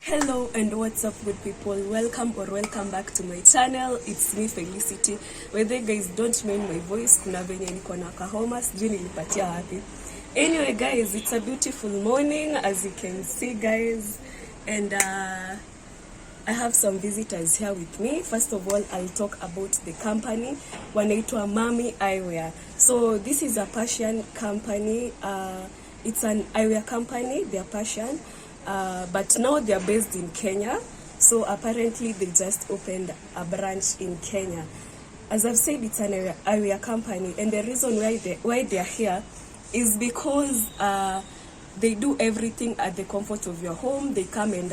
Hello and what's up, good people? Welcome back to my channel. It's me Felicity. Whether guys don't mind my voice, kuna venye niko na kahoma, sijui nilipatia wapi. Anyway guys, it's a beautiful morning as you can see guys, and I have some visitors here with me. First of all, I'll talk about the company. Wanaitwa Mami Eyewear. So this is a Persian company. It's an eyewear company. They're Persian. But now they're based in Kenya. So apparently they just opened a branch in Kenya. As I've said, it's an eyewear company, and the reason why they're here is because they do everything at the comfort of your home. They come and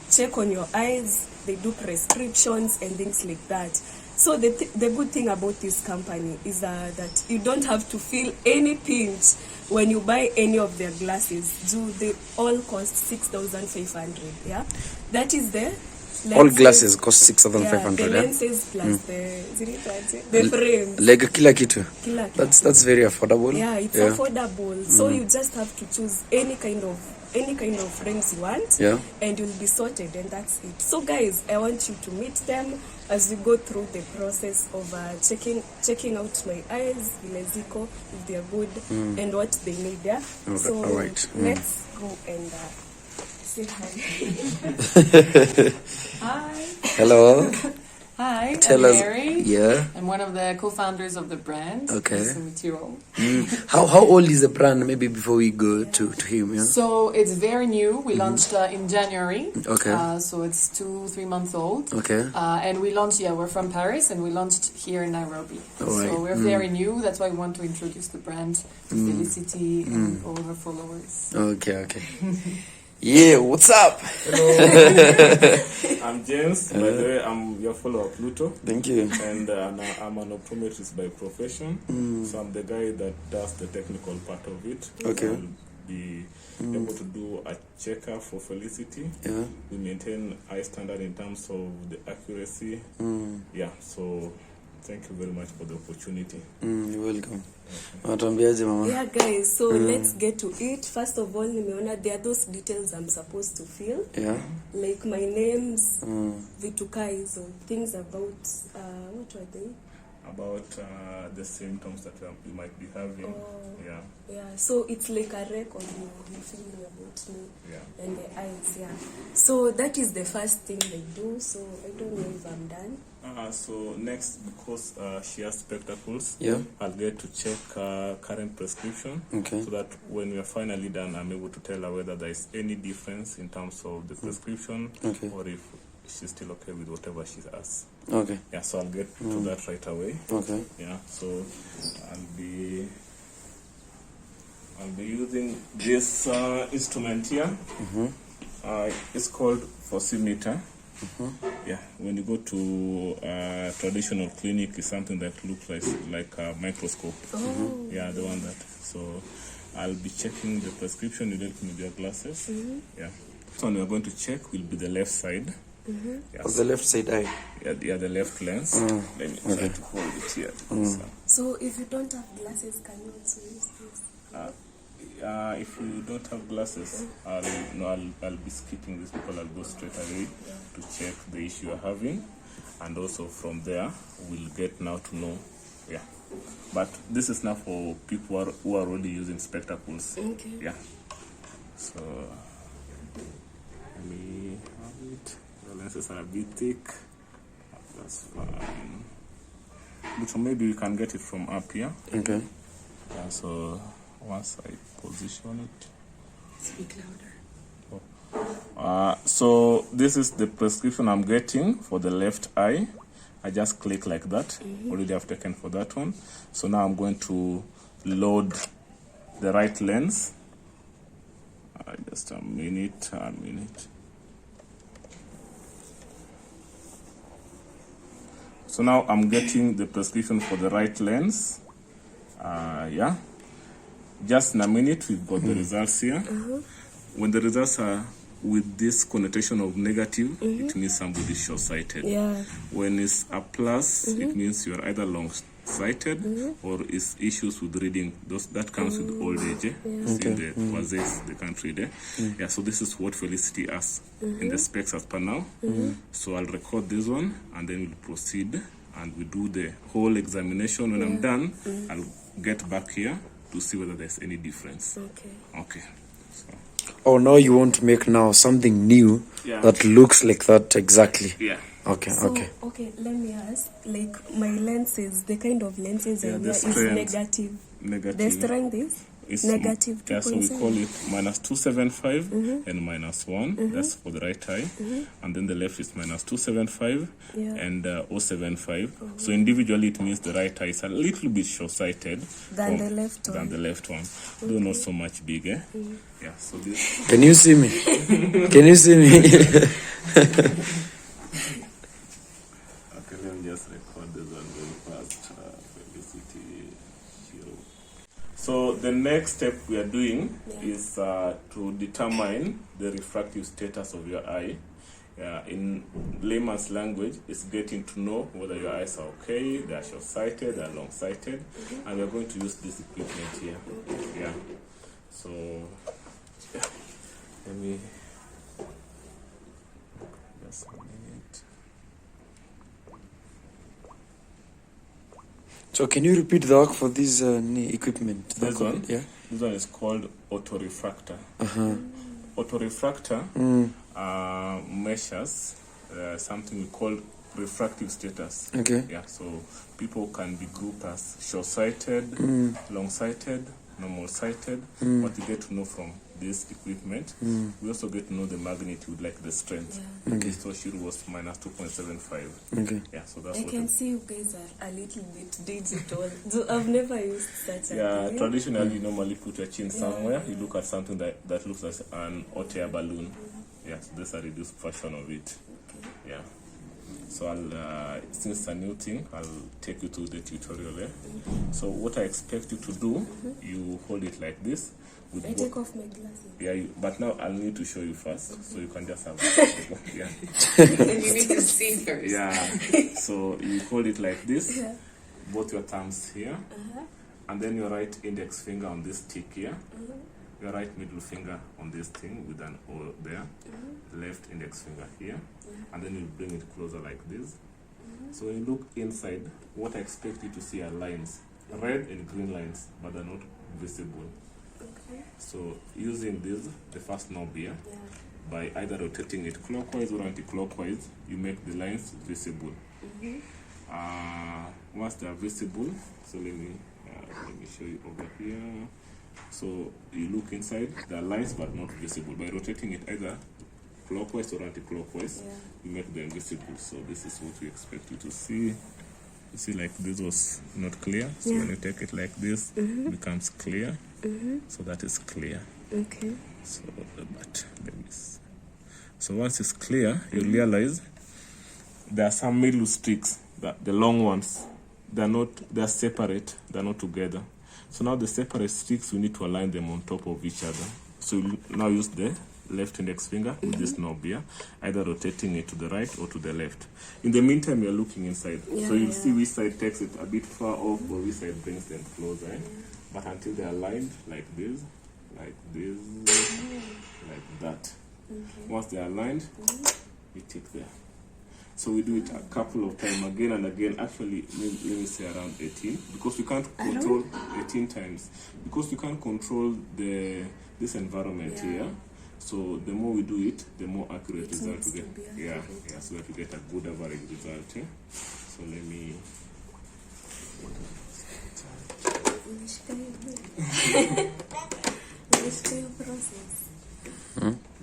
check on your eyes. They do prescriptions and things like that. So the good thing about this company is that you don't have to feel any pinch when you buy any of their glasses. They all cost 6,500. Yeah, that is the lenses. All glasses cost 6,500. Yeah, the lenses plus the frames. Like kila kitu. That's very affordable. Yeah, it's affordable. So you just have to choose any kind of frames you want, and you'll be sorted, and that's it. So guys, I want you to meet them as we go through the process of checking out my eyes, vileziko, if they're good, and what they need there. So let's go and say hi. Hi. Hello. Hi, Tell I'm us. Mary. Yeah. I'm one of the co-founders of the brand. Okay. Nice to meet you all. How old is the brand? Maybe before we go to him. Yeah. So it's very new. We launched in January. Okay. So it's 2-3 months old. Okay. And we launched. We're from Paris, and we launched here in Nairobi. All right. So we're very new. That's why we want to introduce the brand to Felicity and all of our followers. Okay. Yeah, what's up? Hello. I'm James. By the way, I'm your follower Pluto. Thank you. And I'm an optometrist by profession. So I'm the guy that does the technical part of it. Okay. I'll be able to do a checker for Felicity. Yeah. We maintain high standard in terms of the accuracy. Yeah, so thank you very much for the opportunity. You're welcome. Mama. Yeah guys, so let's get to it. First of all, nimeona there are those details I'm supposed to fill. Yeah. Like my names, vituka hizo, things about what were they? About the symptoms that you might be having. Yeah. So it's like a record you feeling about me. Yeah. And the eyes. Yeah. So that is the first thing they do. So I don't know if I'm done. So next, because she has spectacles, I'll get to check current prescription. Okay. So that when we are finally done, I'm able to tell her whether there is any difference in terms of the prescription, or if she's still okay with whatever she has. Okay. Yeah, so I'll get to that right away. Okay. Yeah, so I'll be using this instrument here. It's called Phoropter. Yeah, when you go to a traditional clinic, it's something that looks like a microscope. Yeah, the one that. So I'll be checking the prescription. You help me with your glasses. Yeah. So we're going to check will be the left side. The left side eye. Yeah, the left lens. Let me try to hold it here. So if you don't have glasses, can you also use this? If you don't have glasses, I'll be skipping this because I'll go straight away to check the issue you're having, and also from there we'll get now to know. Yeah, but this is now for people who are already using spectacles. Okay. Yeah. So let me have it. The lenses are a bit thick. That's fine. But maybe we can get it from up here. Okay. Yeah. So once I position it. Speak louder. So this is the prescription I'm getting for the left eye. I just click like that. Already I've taken for that one. So now I'm going to load the right lens. Just a minute. So now I'm getting the prescription for the right lens. Yeah. Just in a minute, we've got the results here. When the results are with this connotation of negative, it means somebody is short-sighted. Yeah. When it's a plus, it means you're either sighted or is issues with reading. That comes with old age. See the Wazes, they can't read. Yeah, so this is what Felicity has in the specs as per now. So I'll record this one and then we'll proceed and we do the whole examination. When I'm done, I'll get back here to see whether there's any difference. Okay. So. Oh, now you want to make now something new that looks like that exactly. Yeah. Okay, so, okay. Okay, let me ask, like my lenses, the kind of lenses I wear is negative. The strength is negative 2.7. Yeah, so we call it minus 275 and minus 1. That's for the right eye. And then the left is minus 275 and 075. So individually it means the right eye is a little bit short-sighted than the left one. Though not so much big, eh? Yeah, so this... Can you see me? Can you see me? Okay, let me just record this one very fast. Felicity. So the next step we are doing is to determine the refractive status of your eye. In layman's language, it's getting to know whether your eyes are okay, they are short-sighted, they are long-sighted, and we are going to use this equipment here. Yeah. So let me just a minute. So can you repeat the work for this equipment? This one? Yeah. This one is called autorefractor. Autorefractor measures something we call refractive status. Okay. Yeah, so people can be grouped as short-sighted, long-sighted, normal-sighted. What you get to know from this equipment, we also get to know the magnitude, like the strength. Okay. So she was minus 2.75. Okay. Yeah, so that's I what can see you guys are a little bit digital. I've never used such a thing. Traditionally you normally put your chin somewhere. You look at something that looks like an hot air balloon. Yeah, so this is a reduced version of it. Yeah. So I'll, since it's a new thing, I'll take you through the tutorial. So what I expect you to do, you hold it like this. I take off my glasses. Yeah, but now I'll need to show you first, so you can just have yeah. And you need to see first. Yeah. So you hold it like this, both your thumbs here, and then your right index finger on this stick here, your right middle finger on this thing with an O there, left index finger here, and then you bring it closer like this. So when you look inside, what I expect you to see are lines, red and green lines, but they're not visible. So using this, the first knob here, by either rotating it clockwise or anti-clockwise, you make the lines visible. Once they are visible, so let me show you over here. So you look inside, there are lines but not visible. By rotating it either clockwise or anti-clockwise, you make them visible. So this is what we expect you to see. You see, like this was not clear, so when you take it like this, it becomes clear. So that is clear. Okay. So, but let me see. So once it's clear, you realize there are some middle streaks, the long ones. They're separate. They're not together. So now the separate streaks, we need to align them on top of each other. So you now use the left index finger with this knob here, either rotating it to the right or to the left. In the meantime, you're looking inside. So you'll see which side takes it a bit far off or which side brings them closer. But until they're aligned like this, like that. Once they're aligned, you tick there. So we do it a couple of times, again and again. Actually, let me say around 18, because we can't control 18 times, because we can't control this environment here. So the more we do it, the more accurate result we get. Yeah, so that we get a good average result. So let me. It's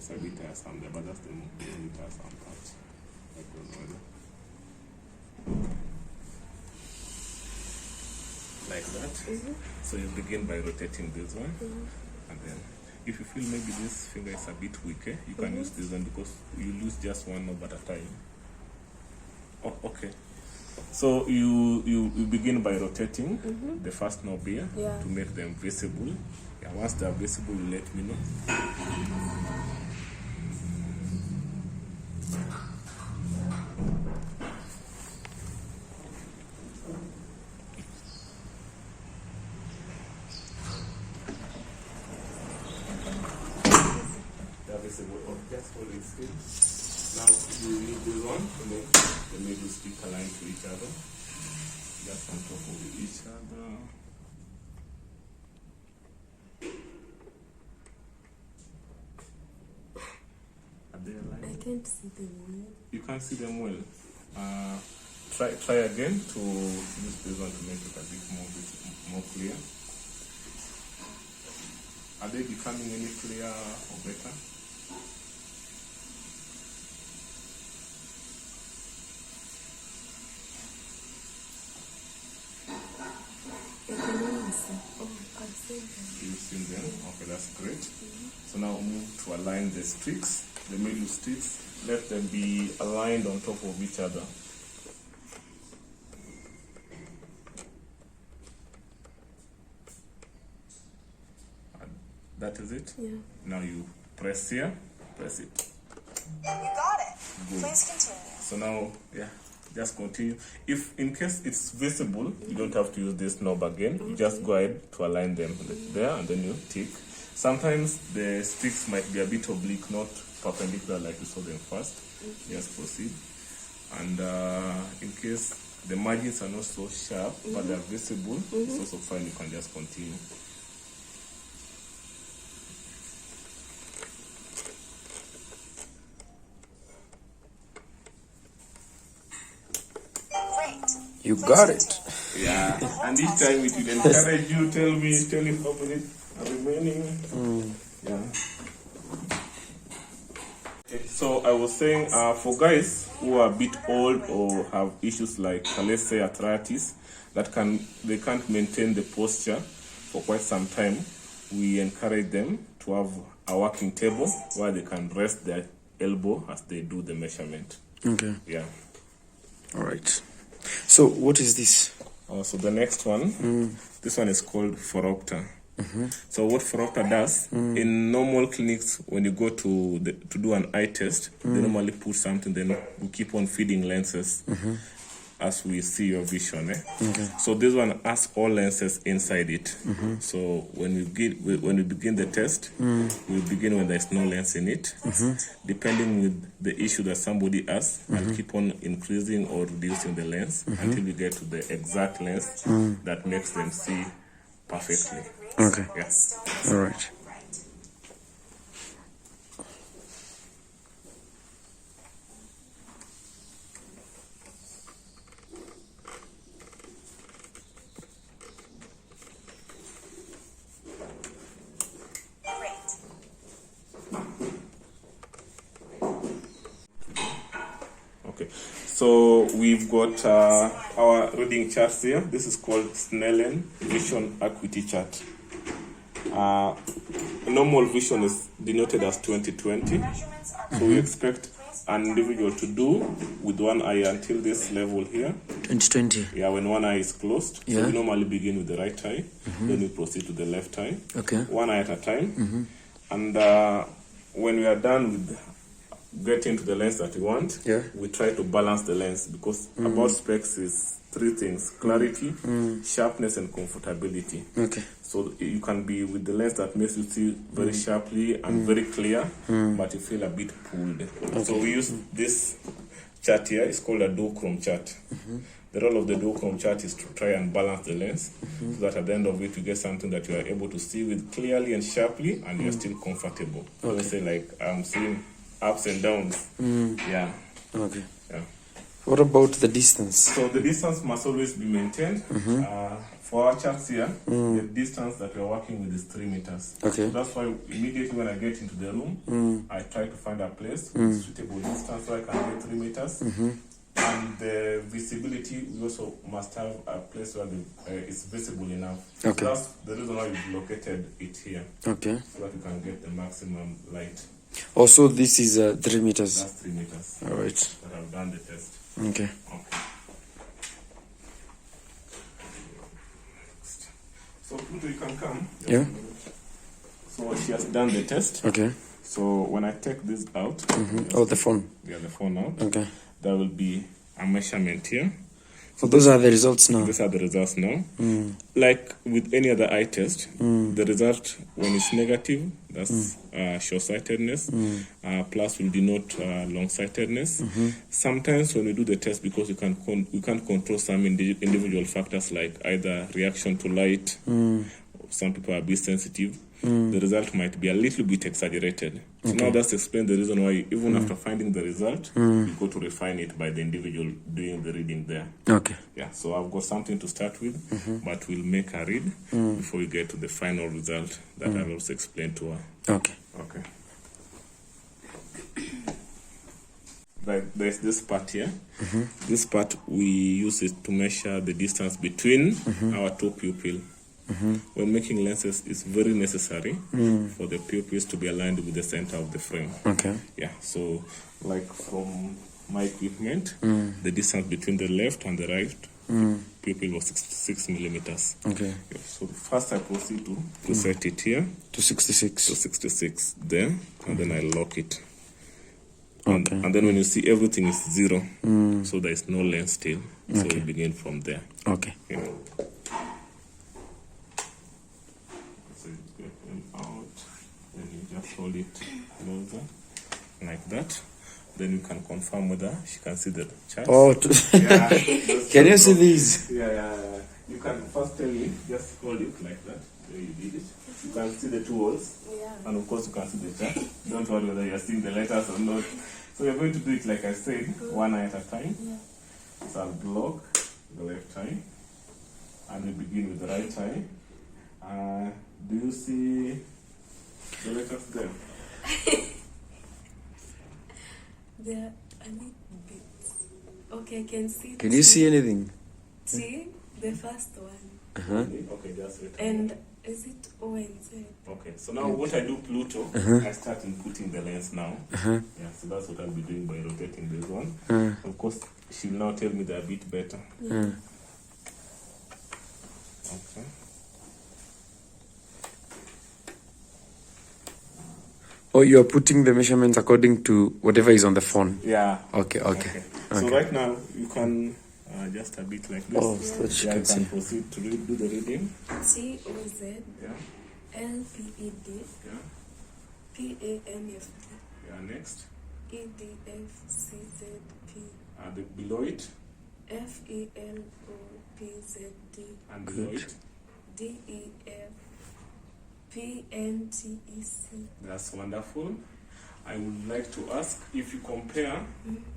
a bit tiresome there, but that's the only tiresome part. I don't know. Like that. So you begin by rotating this one, and then if you feel maybe this finger is a bit weak, you can use this one, because you lose just one knob at a time. Oh, okay. So you begin by rotating the first knob here to make them visible. Yeah, once they are visible, you let me know. That's what it says. Now you need this one to make the middle stick aligned to each other. Just on top of each other. Are they aligned? I can't see them well. You can't see them well. Try again to use this one to make it a bit more clear. Are they becoming any clearer or better? I can only see. Oh, I've seen them. You've seen them? Okay, that's great. So now move to align the sticks, the middle sticks. Let them be aligned on top of each other. That is it? Yeah. Now you press here, press it. You got it. Good. Please continue. So now, yeah, just continue. If in case it's visible, you don't have to use this knob again. You just go ahead to align them there and then you tick. Sometimes the sticks might be a bit oblique, not perpendicular like you saw them first. Just proceed. And in case the margins are not so sharp, but they're visible, it's also fine. You can just continue. Great. You got it. Yeah, and each time it will encourage you, tell you how many are remaining. Yeah. Okay, so I was saying, for guys who are a bit old or have issues like, let's say, arthritis, they can't maintain the posture for quite some time, we encourage them to have a working table where they can rest their elbow as they do the measurement. Okay. Yeah. All right. So what is this? So the next one, this one is called Phoropter. So what Phoropter does, in normal clinics, when you go to do an eye test, they normally put something, then we keep on feeding lenses as we see your vision. So this one has all lenses inside it. So when we begin the test, we begin when there's no lens in it. Depending with the issue that somebody has, I'll keep on increasing or reducing the lens until we get to the exact lens that makes them see perfectly. Okay. Yeah. All right. Great. Okay, so we've got our reading charts here. This is called Snellen Vision Acuity Chart. Normal vision is denoted as 20/20. Measurements are So we expect an individual to do with one eye until this level here. 2020. Yeah, when one eye is closed. So Yeah. we normally begin with the right eye, then we proceed to the left eye. Okay. One eye at a time. And when we are done with getting to the lens that we want, Yeah. we try to balance the lens because about specs is three things: clarity, sharpness, and comfortability. Okay. So you can be with the lens that makes you see very sharply and very clear, but you feel a bit pulled. So we use this chart here. It's called a duochrome chart. The role of the duochrome chart is to try and balance the lens so that at the end of it you get something that you are able to see with clearly and sharply, and you're still comfortable. So we say like I'm seeing ups and downs. Yeah. Okay. Yeah. What about the distance? So the distance must always be maintained. For our charts here, the distance that we're working with is 3 meters. Okay. So that's why immediately when I get into the room, I try to find a place with suitable distance so I can get 3 meters. And the visibility, we also must have a place where it's visible enough. Okay. So that's the reason why we've located it here, Okay. so that we can get the maximum light. Also, this is 3 meters. That's 3 meters All right. that I've done the test. Okay. Okay. So Pluto, you can come. Yeah. So she has done the test. Okay. So when I take this out, Oh, the phone. the phone out, Okay. there will be a measurement here. So those are the results now. These are the results now. Like with any other eye test, the result when it's negative, that's short-sightedness. Plus will denote long-sightedness. Sometimes when we do the test, because we can't control some individual factors like either reaction to light, some people are a bit sensitive, the result might be a little bit exaggerated. So now that's explain the reason why even after finding the result, you go to refine it by the individual doing the reading there. Okay. Yeah, so I've got something to start with, but we'll make a read before we get to the final result that I'll also explain to her. Okay. Okay. There's this part here. This part, we use it to measure the distance between our two pupils. When making lenses, it's very necessary for the pupils to be aligned with the center of the frame. Okay. Yeah, so like from my equipment, the distance between the left and the right pupil was 66 millimeters. Okay. Yeah, so first I proceed to set it here To 66. to 66 there, and then I lock it. Okay. And then when you see everything is 0, so there is no lens still. So we begin from there. Okay. Yeah. So you get them out, then you just hold it closer like that. Then you can confirm whether she can see the chart. Oh, Yeah. can you see these? Yeah. You can first tell me, just hold it like that. There you did it. You can see the two holes. Yeah. And of course you can see the chart. Don't worry whether you're seeing the letters or not. So we're going to do it like I said, one eye at a time. Yeah. So I'll block the left eye. And we begin with the right eye. Do you see the letters there? There are a little bit. Okay, I can see. Can you see anything? See the first one. Okay, just wait. And is it O and Z? Okay, so now what I do, Pluto, I start inputting the lens now. Yeah, so that's what I'll be doing by rotating this one. Of course, she'll now tell me they're a bit better. Okay. Oh, you're putting the measurements according to whatever is on the phone. Yeah. Okay. So right now, you can just a bit like this. Oh, so that she Yeah, can you see. can proceed to do the reading. T O Z Yeah, L P E D yeah, P A N F T yeah. Next, E D F C Z P below it, F E L O P Z D and below it. D E F P N T E C. That's wonderful. I would like to ask if you compare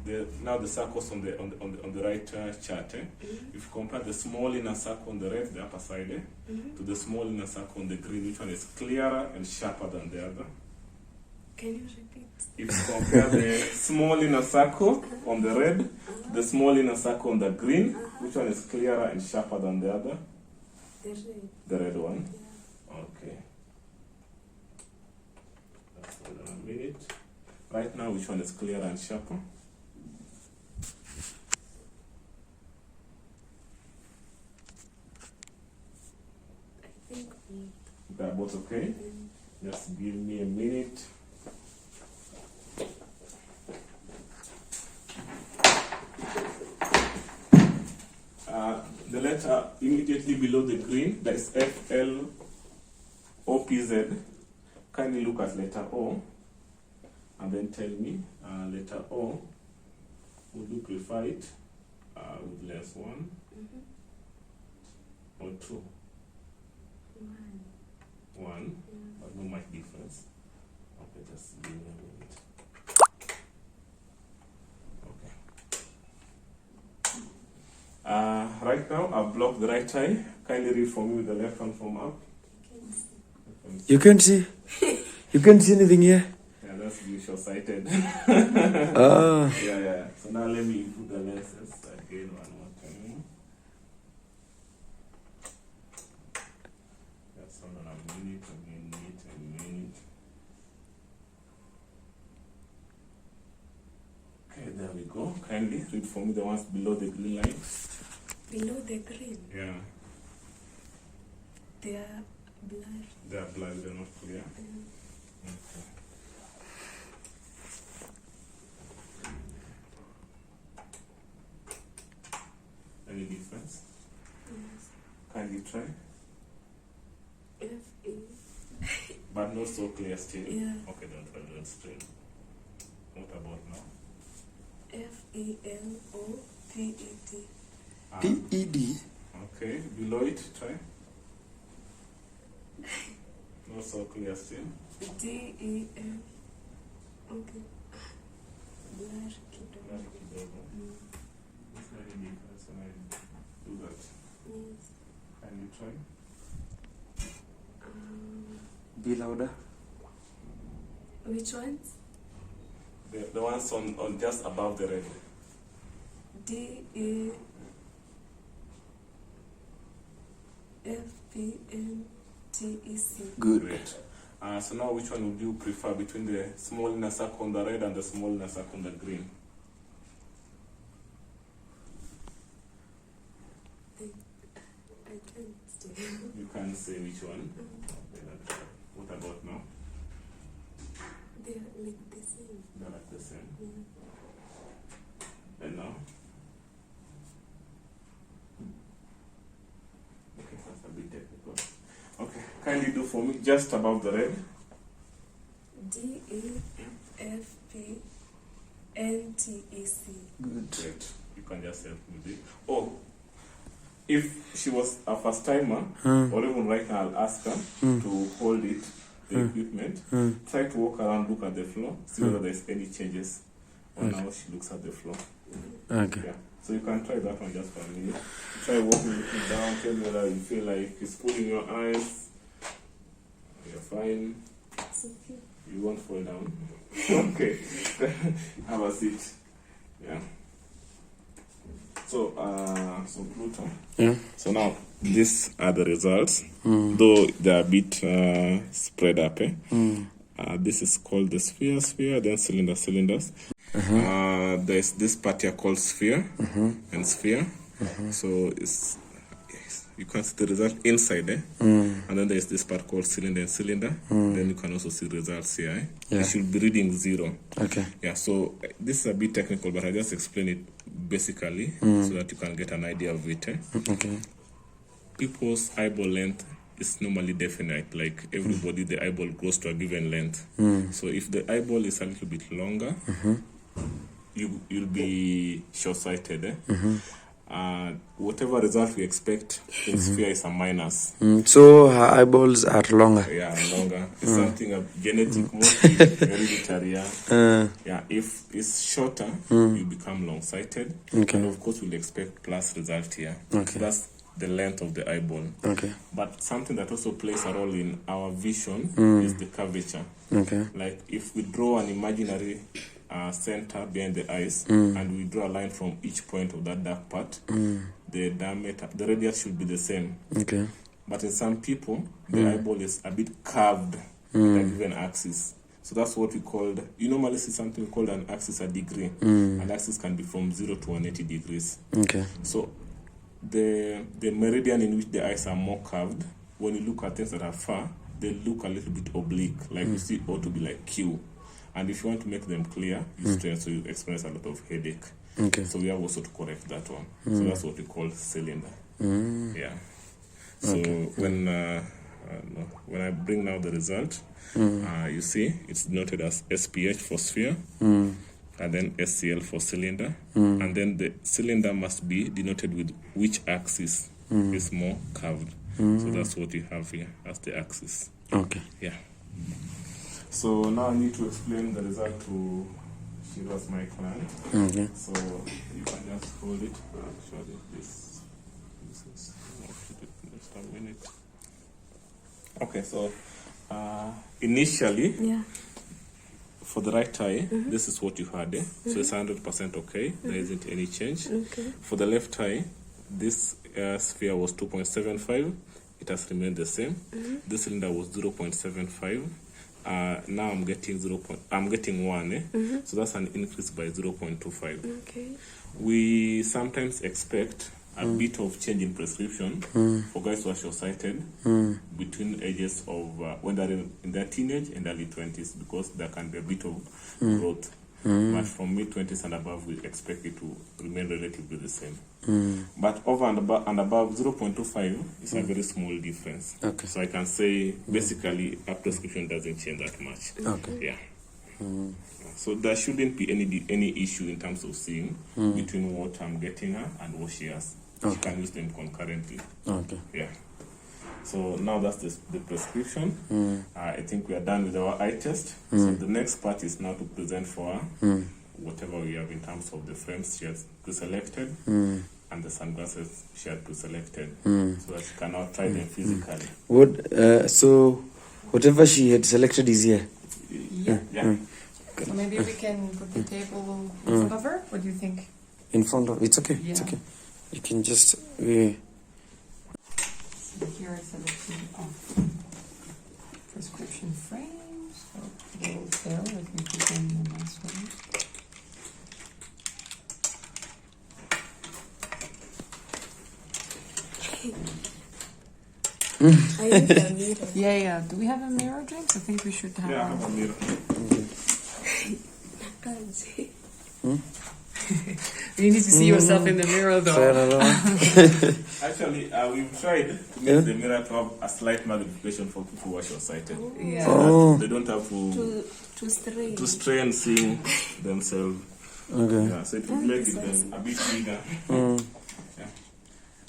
the circles on the right chart. If you compare the small inner circle on the right, the upper side, to the small inner circle on the green, which one is clearer and sharper than the other? Can you repeat? If you compare the small inner circle on the red to the small inner circle on the green, which one is clearer and sharper than the other? The red. The red one. Okay. Hold on a minute. Right now, which one is clearer and sharper? I think They're both okay. Just give me a minute. The letter immediately below the green, that is FLOPZ. Kindly look at letter O and then tell me letter O. Would you prefer it with lens 1 or 2? 1, but not much difference. Okay, just give me a minute. Okay. Right now, I've blocked the right eye. Kindly read for me with the left hand from up. You can't see? You can't see anything here? Yeah, that's visual sighted. Ah. Yeah. So now let me put the lenses again one more time. That's hold on a minute. Okay, there we go. Kindly read for me the ones below the green line. below the green, Yeah, they are blurry. they are blurry, they're not clear. Okay. Let me give Kindly try. F-E. But not so clear still. Yeah. Okay, don't strain. What about now? F-E-L-O-P-E-D. P-E-D. Okay, below it, try. Not so clear still. D-E-F. Okay. Blur kidogo. Very kidogo. It's very different when I do that. Yes. Kindly try. Be louder. Which ones? The ones on just above the red. D-E-F-P-N-T-E-C. Good. Great. So now which one would you prefer between the small inner circle on the red and the small inner circle on the green? I can't stay. You can't say which one. What about now? They're like the same. They're like the same. Yeah. And now? Okay, that's a bit technical. Okay, kindly do for me just above the red. D-E-F-P-N-T-E-C. Good. Great. You can just help me with it. Oh, if she was a first timer, or even right now, I'll ask her to hold it, the equipment, try to walk around, look at the floor, see whether there's any changes on how she looks at the floor. Okay. Yeah. So you can try that one just for a minute. Try walking it down, tell me whether you feel like it's pulling your eyes. You're fine. It's okay. You won't fall down. Okay. Have a seat. Yeah. So, Pluto. Yeah. So now, these are the results. Though they're a bit spread up. This is called the sphere, then cylinders. There's this part here called sphere and sphere. So it's you can see the result inside there. And then there's this part called cylinder and cylinder. Then you can also see results here. Yeah. You should be reading 0. Okay. Yeah, so this is a bit technical, but I just explain it basically so that you can get an idea of it. Okay. People's eyeball length is normally definite. Like everybody, the eyeball grows to a given length. So if the eyeball is a little bit longer, you'll be short-sighted. Whatever result we expect in sphere is a minus. So her eyeballs are longer. Yeah, longer. It's something of genetic, mostly hereditary. Yeah, if it's shorter, you become long-sighted. Okay. And of course, we'll expect plus result here. Okay. So that's the length of the eyeball. Okay. But something that also plays a role in our vision is the curvature. Okay. Like if we draw an imaginary center behind the eyes and we draw a line from each point of that dark part, the diameter, the radius should be the same. Okay. But in some people, the eyeball is a bit curved, like even axis. So that's what we called, you normally see something called an axis a degree. An axis can be from 0 to 180 degrees. Okay. So the meridian in which the eyes are more curved, when you look at things that are far, they look a little bit oblique. Like you see, ought to be like Q. And if you want to make them clear, you strain, so you experience a lot of headache. Okay. So we have also to correct that one. So that's what we call cylinder. Yeah. So when I bring now the result, you see it's denoted as SPH for sphere, and then SCL for cylinder, and then the cylinder must be denoted with which axis is more curved. So that's what you have here as the axis. Okay. Yeah. So now I need to explain the result to Shiraz, my client. Okay. So you can just hold it. Actually, this is just a minute. Okay, so initially, for the right eye, this is what you had. So it's 100% okay. There isn't any change. Okay. For the left eye, this sphere was 2.75. It has remained the same. This cylinder was 0.75. Now I'm getting 1. So that's an increase by 0.25. Okay. We sometimes expect a bit of change in prescription for guys who are short-sighted between ages of when they're in their teenage and early 20s, because there can be a bit of growth. but from mid-20s and above, we expect it to remain relatively the same. But over and above 0.25 is a very small difference. Okay. So I can say basically our prescription doesn't change that much. Okay. Yeah. So there shouldn't be any issue in terms of seeing between what I'm getting her and what she has. She can use them concurrently. Okay. Yeah. So now that's the prescription. I think we are done with our eye test. So the next part is now to present for her whatever we have in terms of the frames she has pre-selected and the sunglasses she had pre-selected, so that she can now try them physically. So whatever she had selected is here. Yeah. So maybe we can put the table in front of her. What do you think? In front of it's okay. It's Yeah. okay. You can just So here I selected prescription frames. So those there, let me put them in a nice way. I need a mirror. Yeah. Do we have a mirror, James? I think we should have. Yeah, I have a mirror. Can't see. You need to see yourself in the mirror, though. Actually, we've tried to make the mirror to have a slight magnification for people who are short-sighted. Yeah. So that they don't have To strain. to strain seeing themselves. okay. Yeah, so it will make it then a bit bigger. Yeah.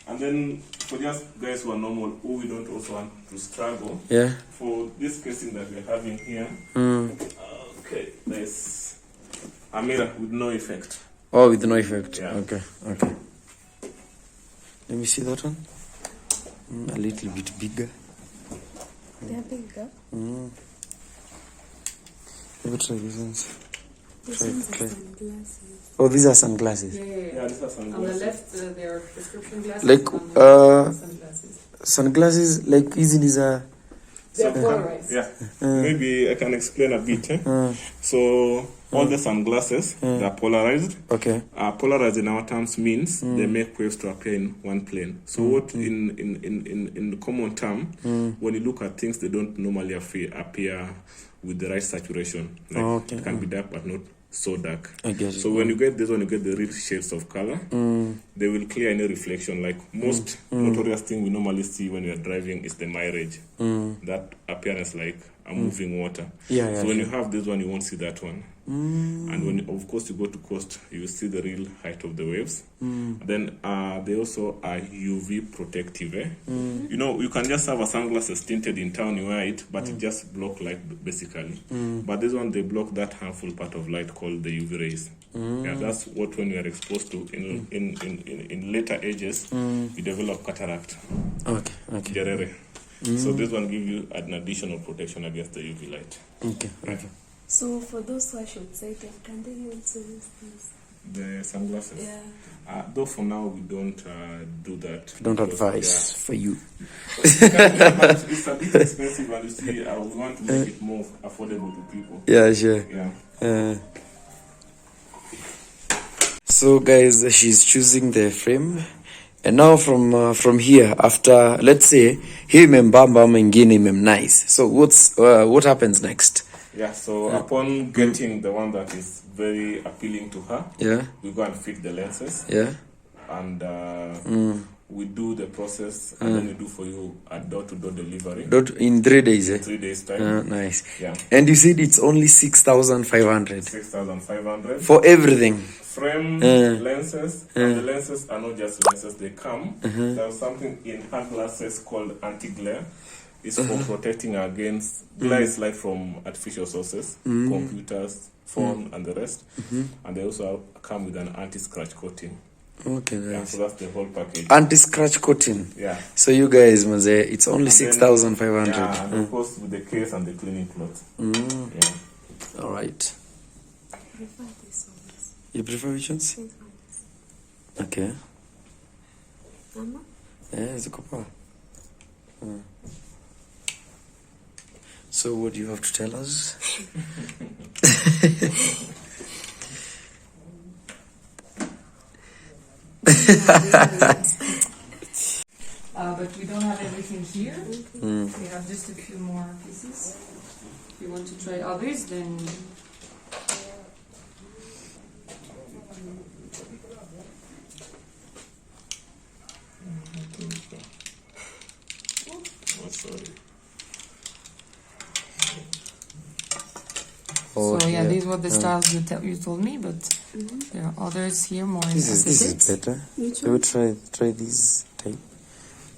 And then for just guys who are normal, who we don't also want to struggle, Yeah. for this casing that we're having here, okay, there's a mirror with no effect. Oh, with no effect. Yeah. Okay. Let me see that one. A little bit bigger. They're bigger. Maybe try these ones. This Try- one's try. sunglasses. Oh, these are sunglasses. Yeah, this is On the sunglasses. left, there are prescription glasses. Like, on the right, sunglasses. Sunglasses like easy is a. They're So polarized. yeah, maybe I can explain a bit. So all the sunglasses, they're polarized. Okay. Polarized in our terms means they make waves to appear in one plane. So what in the common term, when you look at things, they don't normally appear with the right saturation. Like Okay. it can be dark but not so dark. I get it. So when you get this one, you get the real shades of color. They will clear any reflection. Like most notorious thing we normally see when we are driving is the mirage. That appearance like a moving water. Yeah, So when yeah. you have this one, you won't see that one. And when, of course, you go to coast, you will see the real height of the waves. Then they also are UV protective. You know, you can just have a sunglasses tinted in town, you wear it, but it just block light basically. But this one, they block that harmful part of light called the UV rays. Yeah, that's what when you are exposed to in later ages, you develop cataract. Okay. Gerere. So this one gives you an additional protection against the UV light. Okay. So for those who are short-sighted, can they also use these? The sunglasses. Yeah. Though for now we don't do that. Don't because, advise for you. But it's a bit expensive, and you see, we want to make it more affordable to people. Yeah, sure. Yeah. So guys, she's choosing the frame, and now from here, after let's say hii imembamba ama ingine imemnice, so what happens next? Yeah. So upon getting the one that is very appealing to her, we go and fit the lenses. Yeah. And we do the process, and then we do for you a door-to-door delivery. In 3 days, 3 days time. Nice. Yeah. And you said it's only 6,500 6,500 for everything. frame, lenses, and the lenses are not just lenses, they come. There's something in her glasses called anti-glare. It's for protecting against glare light from artificial sources, computers, phone, and the rest. And they also come with an anti-scratch coating. Okay, Yeah, nice. so that's the whole package. Anti-scratch coating. Yeah. So you guys, Maze, it's only And then- 6,500. Yeah, and of course with the case and the cleaning cloth. Yeah. All right. I prefer these ones. You prefer which ones? These ones. Okay. Mama? Ziko poa. So what do you have to tell us? But we don't have everything here. We have just a few more pieces. If you want to try others, then sorry. Oh, So yeah, these were the styles you told me, but there are others here more in This is aesthetics. better. Which I would try this type.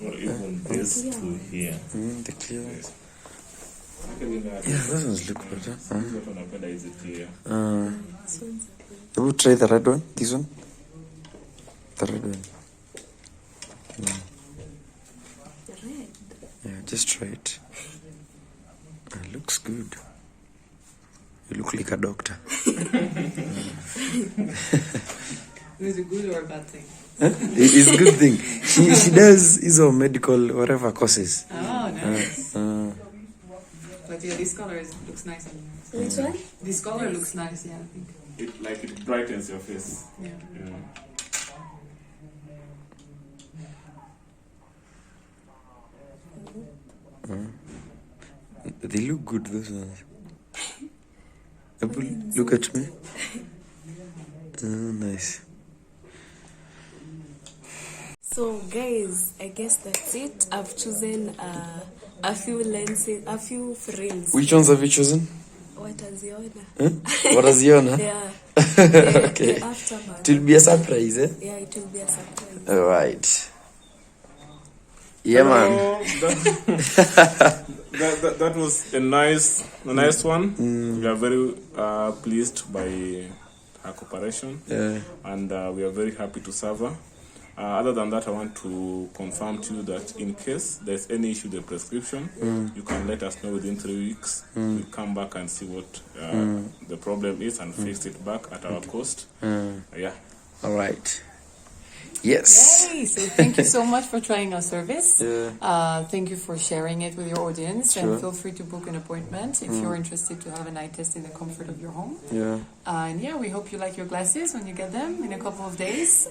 Or even this to here. The clear. Yes. Actually, Yeah, those ones look better. this one napenda hizi clear. I would try the red one. This one. The red one. red. Yeah, just try it. It looks good. You look like a doctor. Is it good or a bad thing? It's a good thing. She does his own medical whatever courses. Oh, nice. But yeah, this color looks nice on you. Which one? This color looks nice, yeah, I think. It brightens your face. Yeah. Yeah. They look good, those ones. Apple, look at me. Nice. So guys, I guess that's it. I've chosen a few lenses, a few frames. Which ones have you chosen? What has Yona? Huh? What has you on? Huh? Yeah. Okay. The aftermath. It will be a surprise, eh? Yeah, it will be a surprise. Alright. Yeah, man. That was a nice one. We are very pleased by her cooperation, and we are very happy to serve her. Other than that, I want to confirm to you that in case there's any issue with the prescription, you can let us know within 3 weeks. We'll come back and see what the problem is and fix it back at our cost. Yeah. Alright. Yes. Yay! So thank you so much for trying our service. Yeah. Thank you for sharing it with your audience. Sure. And feel free to book an appointment if you're interested to have an eye test in the comfort of your home. Yeah. And yeah, we hope you like your glasses when you get them in a couple of days.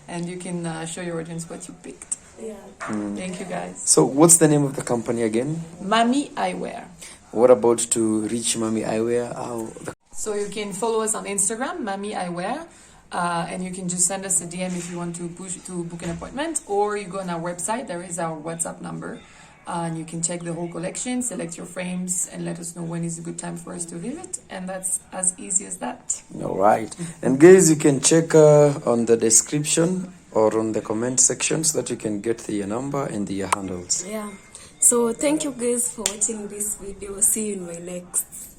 And you can show your audience what you picked. Yeah. Thank you guys. So, what's the name of the company again? Mami Eyewear. What about to reach Mommy Eyewear? So you can follow us on Instagram, Mami Eyewear. And you can just send us a DM if you want to book an appointment, or you go on our website. There is our WhatsApp number, and you can check the whole collection, select your frames, and let us know when is a good time for us to visit. And that's as easy as that. Alright. And guys, you can check on the description or on the comment section so that you can get the number and the handles. Yeah. So thank you guys for watching this video. See you in my next.